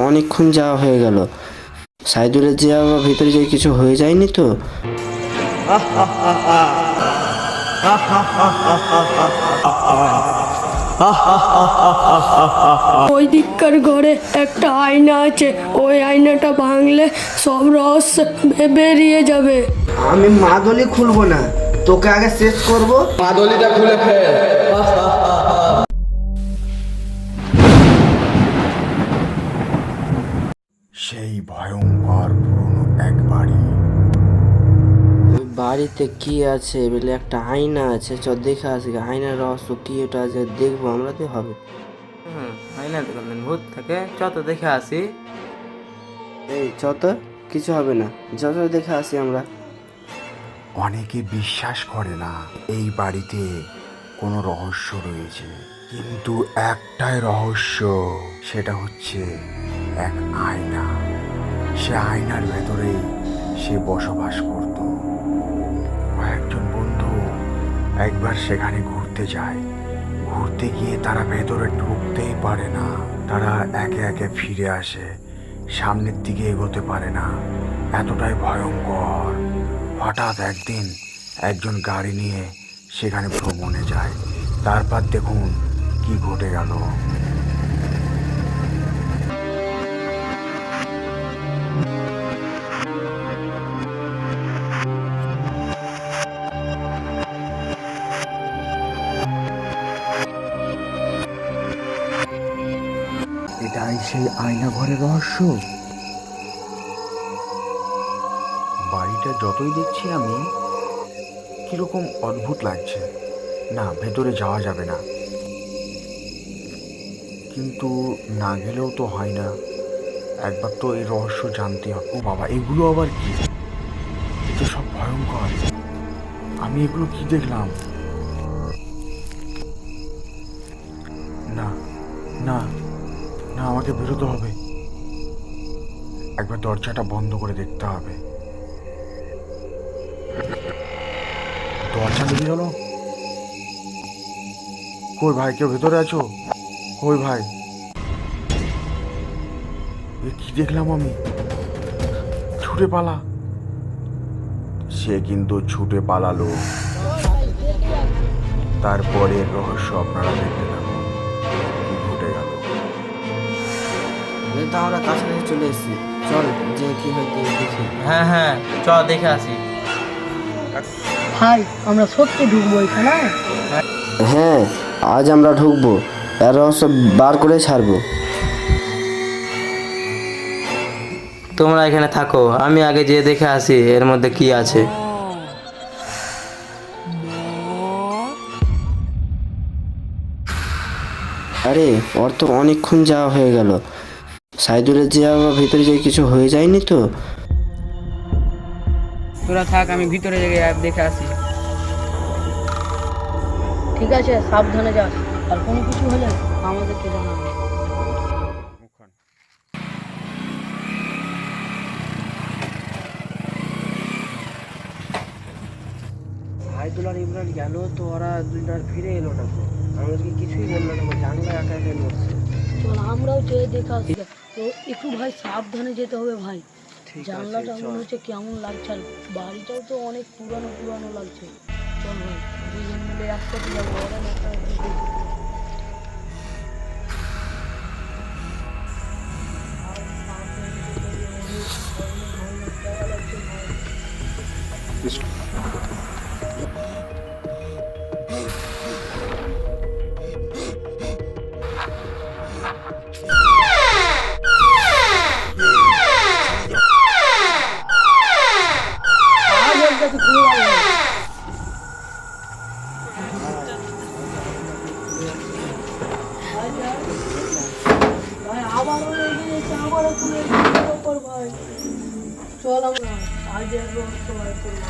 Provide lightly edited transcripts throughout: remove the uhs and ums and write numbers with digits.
অনেকক্ষণ যাওয়া হয়ে গেল। সাইদুলের যে আবার ভিতরে যে কিছু হয়ে যায়নি তো? ওই দিককার ঘরে একটা আয়না আছে, ওই আয়নাটা ভাঙলে সব রহস্য বেরিয়ে যাবে। আমি মাদলি খুলবো না, তোকে আগে শেষ করবো। মাদলিটা খুলে ফেল। সেই ভয়ঙ্কর পুরনো এক বাড়ি। ওই বাড়িতে কি আছে বলে একটা আয়না আছে, চ দেখে আসি আয়নার রহস্য কি ওটা আছে, দেখবো আমরা তো হবে। আয়না দেখলেন ভূত থাকে, চ তো দেখে আসি। এই চ তো, কিছু হবে না, যত দেখে আসি আমরা। অনেকে বিশ্বাস করে না এই বাড়িতে কোনো রহস্য রয়েছে, কিন্তু একটাই রহস্য, সেটা হচ্ছে এক আয়না। সে আয়নার ভেতরেই সে বসবাস করত। কয়েকজন বন্ধু একবার সেখানে ঘুরতে যায়। ঘুরতে গিয়ে তারা ভেতরে ঢুকতেই পারে না। তারা একে একে ফিরে আসে, সামনের দিকে এগোতে পারে না, এতটাই ভয়ঙ্কর। হঠাৎ একদিন একজন গাড়ি নিয়ে সেখানে ভ্রমণে যায়। তারপর দেখুন কি ঘটে গেল। এটাই সেই আয়না ঘরের রহস্য। বাড়িটা যতই দেখছি আমি, কিরকম অদ্ভুত লাগছে। না, ভেতরে যাওয়া যাবে না, কিন্তু না গেলেও তো হয় না। একবার তো এই রহস্য জানতে হবে। ও বাবা, এগুলো আবার কি? এটা সব ভয়ঙ্কর। আমি এগুলো কি দেখলাম? না না না, আমাকে বেরোতে হবে। একবার দরজাটা বন্ধ করে দেখতে হবে। দরজা লেগে গেল। কই ভাই, কেউ ভেতরে আছো? কই ভাই? এ কি দেখলাম আমি? ছুটে পালা। সে কিন্তু ছুটে পালালো। তারপরে রহস্য আপনারা দেখতে থাকুন কি ঘটে গেল। তো আমরা কাছাকাছি চলে এসেছি, চল যে কি হয় দেখি। হ্যাঁ হ্যাঁ, চ দেখে আসি। ভাই, আমরা সত্যি ঢুকবো এখানে? হ্যাঁ, আজ আমরা ঢুকবো, এর রহস্য বার করে ছাড়বো। তোমরা এখানে থাকো, আমি আগে যেয়ে দেখে আসি এর মধ্যে কি আছে। আরে ওর তো অনেকক্ষণ যাওয়া হয়ে গেল। সাইদুলের যে আবার ভিতরে যে কিছু হয়ে যায়নি তো? তোরা থাক, আমি ভিতরে দেখে আসি। ঠিক আছে, সাবধানে যাস, আর কোনো কিছু হলে আমাদেরকে জানাবি। সাইদুল আর ইমরান গেল তো, ওরা দুইটার ফিরে এলো না তো, আমাদেরকে কিছুই বললো না, জানলা একা একা বসছে। চল আমরাও যেয়ে দেখে আসি। তো একটু ভাই সাবধানে যেতে হবে ভাই। জানলাটা মনে হচ্ছে কেমন লাগছে, আর বাড়িটাও তো অনেক পুরানো পুরানো লাগছে। চল ভাই, দুজন মিলে একসাথে যাবো। ওরা না একটা দেখি। ভাই আবারও এগিয়ে এসে আবারও তুলে ওপর ভাই। চল আমরা আজ এর রহস্য বার করবো।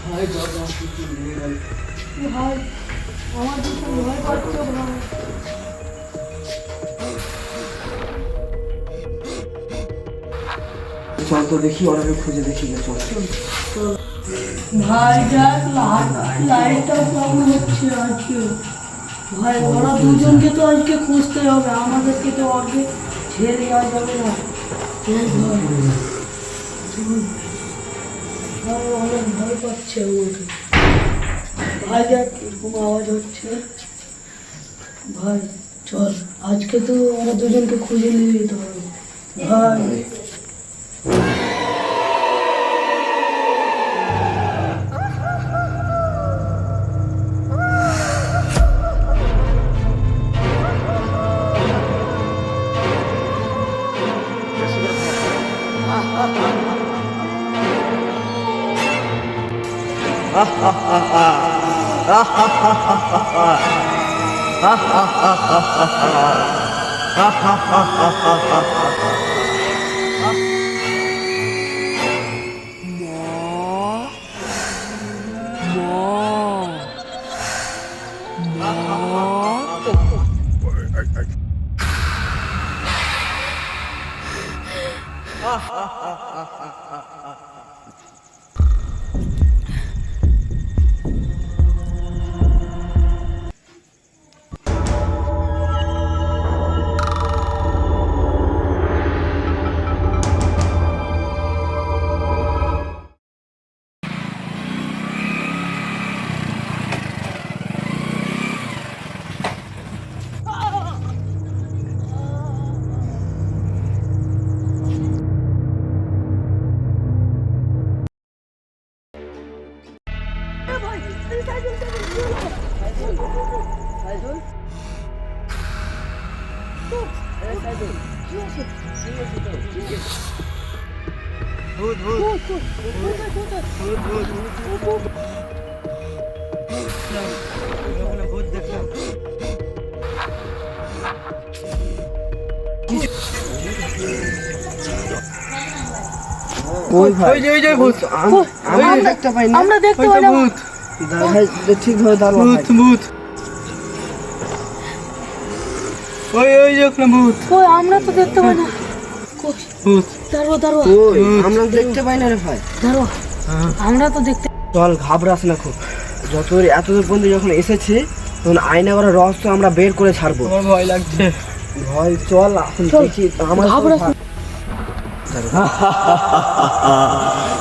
ভাই দাদা ভাই, আমার ভীষণ ভয় করছে ভাই। চল তো দেখি, ওরা খুঁজে দেখি। চল চল ভাই দেখ লাইটটা প্রবলেম হচ্ছে আজকে। ভাই ওরা দুজনকে তো আজকে খুঁজতে হবে, আমাদেরকে তো আজকে ছেড়ে দেওয়া যাবে না। চল ভাই, চল। ভাই অনেক ভয় পাচ্ছে আমাকে। ভাই দেখ এরকম আওয়াজ হচ্ছে। ভাই চল, আজকে তো ওরা দুজনকে খুঁজে নিয়ে যেতে হবে ভাই। ওই ভাই, ওই যে ভূত, আমরা দেখতে পাই না, আমরা দেখতে পাই না। ভূত। ভাই ঠিকভাবে দাঁড়াও ভাই। ভূত ওই যে ওখানে ভূত। কই আমরা তো দেখতে পাই না। কই ভূত দাঁড়ো দাঁড়ো ওই আমরা দেখতে পাই না রে ভাই। দাঁড়ো, আমরা তো দেখতে। চল, ঘাবড়াস না খুব। যতদূর এতদূর পর্যন্ত যখন এসেছি তখন আয়না করার রহস্য আমরা বের করে ছাড়বো। আমার ভয় লাগছে। ভয়, চল এখন দেখি আমার ঘাবড়াস না।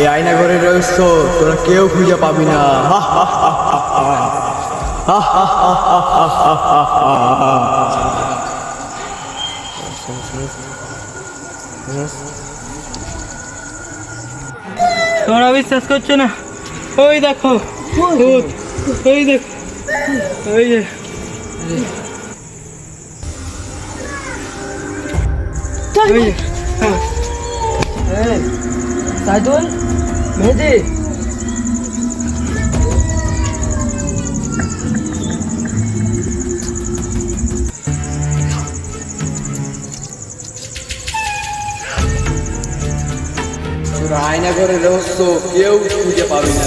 এই আয়না ঘরের রহস্য তোরা কেউ খুঁজে পাবি না। তোমরা বিশ্বাস করছো না? ওই দেখো ভূত, ওই দেখো, ওই যে ওই যে, হ্যাঁ। সাইদুল, মেহেদি, তোরা আয়না ঘরের রহস্য কেউ খুঁজে পাবি না।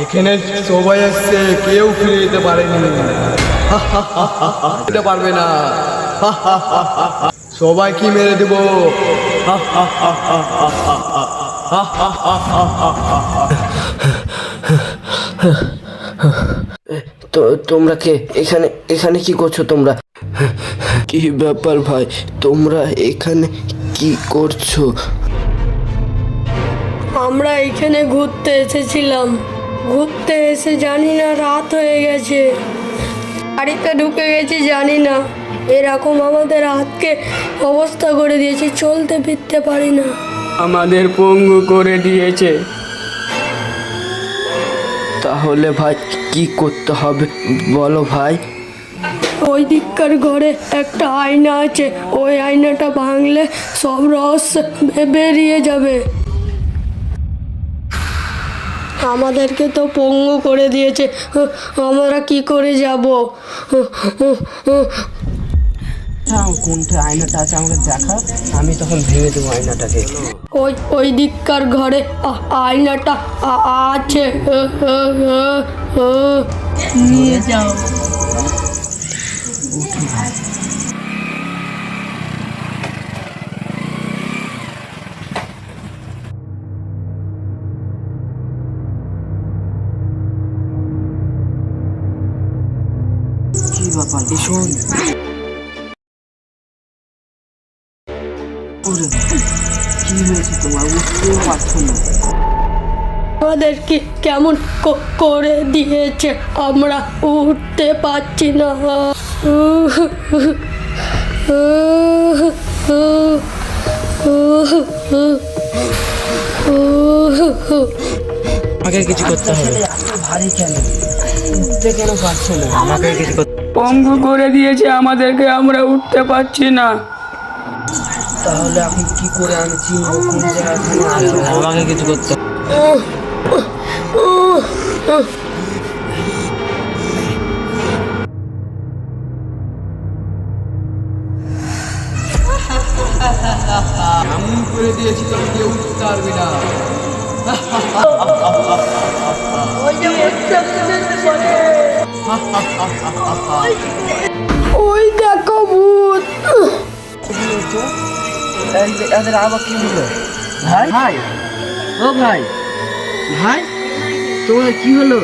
এখানে সবাই আসছে, কেউ ফিরে যেতে পারেনি, যেতে পারবে না। সবাইকে মেরে দেব। তো তোমরা কে? এখানে এখানে কি করছো তোমরা? কি ব্যাপার ভাই, তোমরা এখানে কি করছো? আমরা এখানে ঘুরতে এসেছিলাম, ঘুরতে এসে জানি না রাত হয়ে গেছে, বাড়িতে ঢুকে গেছি জানি না, এরকম আমাদের হাতকে অবস্থা করে দিয়েছে, চলতে ফিরতে পারি না। আমাদের পঙ্গু করে দিয়েছে। তাহলে ভাই কি করতে হবে বলো ভাই? ওই দিককার ঘরে একটা আয়না আছে, ওই আয়নাটা ভাঙলে সব রহস্য বেরিয়ে যাবে। আমাদেরকে তো পঙ্গু করে দিয়েছে, আমরা কি করে যাব? কোনটা আয়নাটা আছে আমাকে দেখা, আমি তখন ভেঙে দেবো আয়নাটাকে। ওই দিককার ঘরে আয়নাটা আছে, নিয়ে যাও। কি ব্যাপার শোন, ওরে কি হয়েছে তোমার? উঠতেও পারছো না? আমাদেরকে কেমন করে দিয়েছে, আমরা উঠতে পারছি না। আমাকে কিছু করতে হবে। এত ভারী কেন? উঠতে কেন পারছো না? আমাকে কিছু করতে পঙ্গু করে দিয়েছে আমাদেরকে, আমরা উঠতে পারছি না। তাহলে এখন কি করে আমি চিনবো কোন জায়গায় আছে? আমাকে কিছু করতে হবে। এমন করে দিয়েছিলাম কেউ উঠতে পারবি না। ওই দেখো ভূত। এদের আবার কি হলো? ভাই ভাই, ও ভাই, ভাই তোমার কি হলো?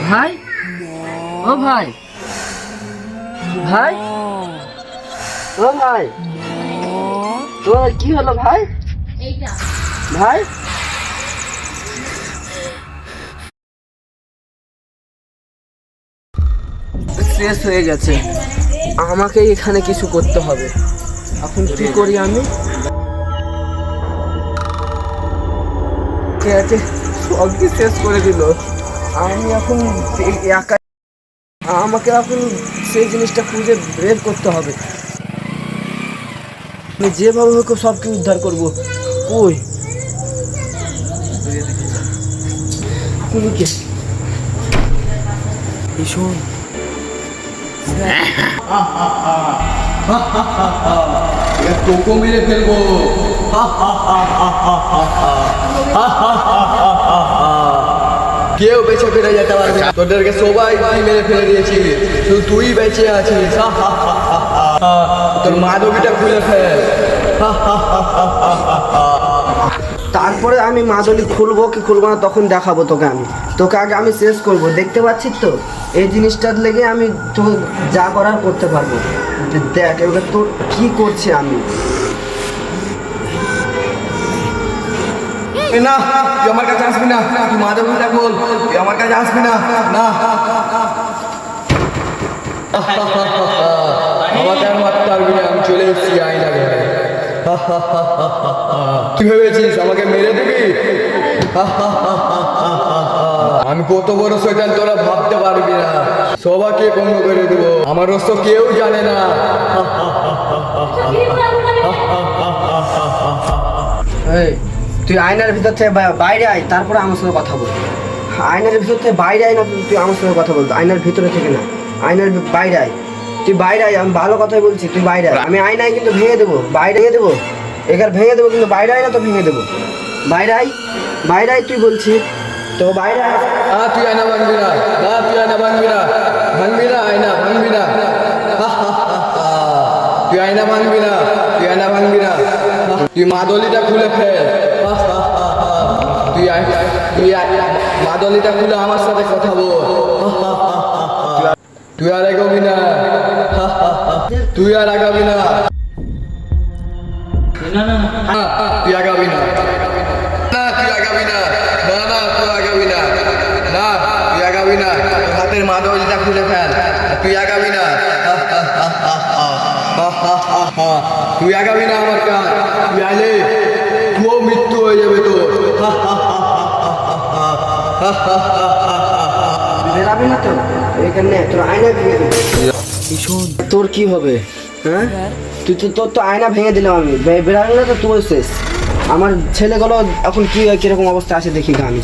ভাই, ও ভাই, ভাই, ও ভাই, তোমার কি হলো ভাই? ভাই শেষ হয়ে গেছে, আমাকে এখানে কিছু করতে হবে। এখন কি করি আমি? সবই শেষ করে দিল। আমি এখন একা, আমাকে এখন সেই জিনিসটা খুঁজে বের করতে হবে। আমি যেভাবে হোক সবকে উদ্ধার করবো। ওই কুমিকে শোন, তোকে মেরে ফেলবো। কেউ বেঁচে ফিরে যেতে পারবে না, তোদেরকে সবাই মেরে ফেলে দিয়েছি, শুধু তুই বেঁচে আছিস। তোর মাদকটা খুলে ফেল। তারপরে আমি মাদলি খুলবো কি খুলবো না তখন দেখাবো তোকে। তোকে আগে আমি শেষ করবো, দেখতে পাচ্ছিস তো? এই জিনিসটার লেগে আমি তো যা করার করতে পারবো। দেখ এবার তোর কি করছি আমি। না, তুই আমার কাছে আসবি না, তুই মাদকটা খোল, তুই আমার কাছে আসবি না। না, আমাকে আর মারতে পারবি না, আমি চলে এসেছি আইনা ঘরে। তুই ভেবেছিস আমাকে মেরে দিবি? আমি কত বড় শয়তান তোরা ভাবতে পারবি না। সবাইকে পঙ্গু করে দেবো, আমার রস্ত কেউ জানে না। এই তুই আয়নার ভিতর থেকে বাইরে আয়, তারপরে আমার সঙ্গে কথা বল। আয়নার ভিতর থেকে বাইরে আয় না, তুই আমার সঙ্গে কথা বল। আয়নার ভিতরে থেকে না, আয়নার বাইরে আয়। তুই বাইরে আয়, আমি ভালো কথাই বলছি, তুই বাইরে আয়। আমি আয়নায় কিন্তু ভেঙে দেবো, বাইরে ভেঙে দেবো, এখানে ভেঙে দেবো, কিন্তু বাইরে আয় না তো ভেঙে দেবো। বাইরে আয়, বাইরে আয় তুই বলছি তো, বাইরে আয়। তুই আয়না ভাঙবি না, না তুই আয়না ভাঙবি না, ভাঙবি না আয়না, ভাঙবি না। তুই আয়না ভাঙবি না, তুই আয়না ভাঙবি না, তুই মাদলিটা খুলে ফেল। তুই মাদলিটা খুলে আমার সাথে কথা বল। তুই আর এগোবি না, তুই আর আগাবি না, তুই আগাবি না, না তুই আগাবি না, না না তুই আগাবি না, না তুই আগাবি না, হাতের মাদলিটা খুলে ফেল, তুই আগাবি না, তুই আগাবি না আমার কাজ, তুই আলে তুইও মৃত্যু হয়ে যাবে তোর। বেরাবি না তো এখানে, তোর আয়না ভেঙে দেবো। তোর কি হবে? হ্যাঁ তুই তো, তোর তো আয়না ভেঙে দিলাম আমি, বেরাবি না তো তোর শেষ। আমার ছেলেগুলো এখন কি কিরকম অবস্থা আছে দেখি গা। আমি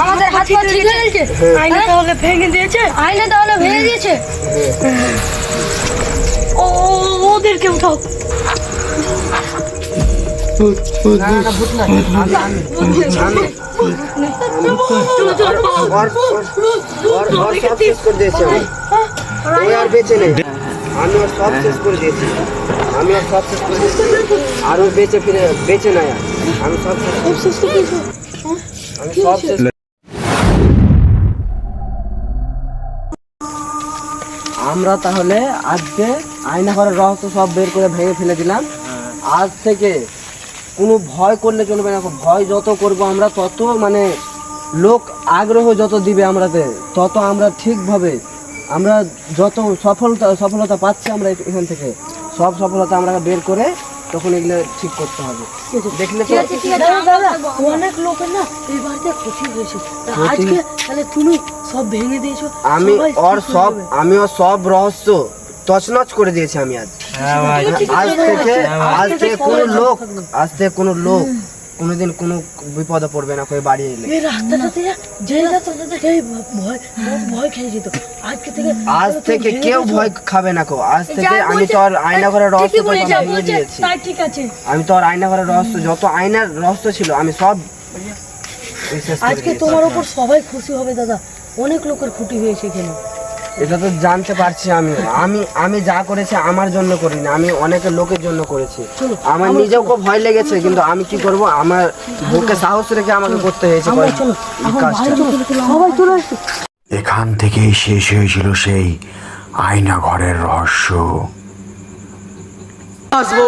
আমাদের হাত পা ঠিক লাগছে, আয়না তাহলে ভেঙে দিয়েছে, আয়না তাহলে ভেঙে দিয়েছে। ওদেরকে উঠাও। না না ভূত না, আমি ওর সব শেষ করে দিয়েছি আমি। ওই আর বেঁচে নেই, আমি ওর সব শেষ করে দিয়েছি, আমি ওর সব শেষ করে দিয়েছি। আর ও বেঁচে নাই আর। আমি সব শেষ করে দিয়েছি। আমি সব শেষ। আমরা তাহলে আজকে আয়না ঘরের রহস্য সব বের করে ভেঙে ফেলে দিলাম। আজ থেকে কোনো ভয় করলে চলবে না। ভয় যত করব আমরা তত মানে লোক আগ্রহ যত দিবে আমরাতে, তত আমরা ঠিকভাবে আমরা যত সফলতা পাচ্ছি আমরা এখান থেকে সব সফলতা আমরা বের করে তখন এগুলো ঠিক করতে হবে। দেখলে তো দাদা অনেক লোকের না এই বাড়িতে ক্ষতি হয়েছে, তা আজকে তাহলে তুমি সব ভেঙে দিয়েছো। আমি সবাই ওর খুশি সব হবে। আমি ওর সব রহস্য তছনছ করে দিয়েছি আমি আজ। আজ থেকে কোনো লোক কোনোদিন কোনো বিপদে পড়বে না করে বাড়ি এলে। এই রাস্তাটাতে যে এই ভয় খেয়ে যেত, আজ থেকে কেউ ভয় খাবে না কো। আজ থেকে আমি তো আর আয়না ঘরের রহস্য ভেঙে দিয়েছি। ঠিক আছে, আমি তো আর আয়না ঘরের রহস্য যত আয়নার রহস্য ছিল আমি সব শেষ করে আজকে দিয়েছি। তোমার উপর সবাই খুশি হবে দাদা, অনেক লোকের ক্ষতি হয়েছে এখানে। এটা তো জানতে পারছি আমি যা করেছি আমার জন্য করিনি, আমি অনেকের লোকের জন্য করেছি। আমার নিজেও খুব ভয় লেগেছে, কিন্তু আমি কি করব, আমার বুকে সাহস রেখে আমাকে করতে হয়েছে এই কাজটা। সবাই চলে আসছে। এখান থেকেই শেষ হয়েছিল সেই আয়না ঘরের রহস্য। আসবো